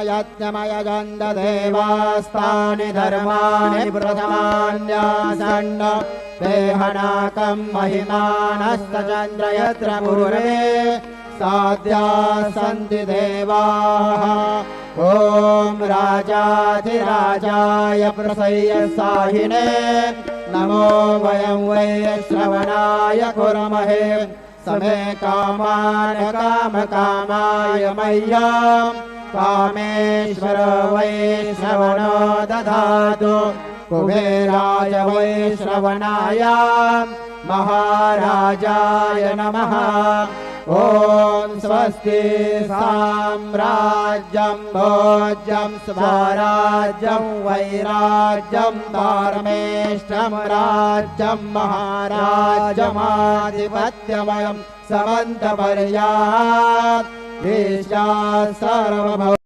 यज्ञमयजन्त देवास्तानि धर्माणि प्रथमान्यासन्न देहनाकं महिमानस्तचन्द्र यत्र पूर्वे साध्याः सन्ति देवाः। ॐ राजाधिराजाय प्रसय्यसाहिने नमो वयं वै श्रवणाय कुर्महे समे कामान् कामकामाय मह्यं कामेश्वर वै श्रवणो ददातु कुबेराय वै श्रवणाय महाराजाय नमः। ॐ स्वस्ति साम्राज्यं भोज्यं स्वराज्यं वैराज्यं धर्मेष्ठं राज्यं महाराज्यमाधिपत्यमयं समन्तपर्यात् ईशात् सर्वभौ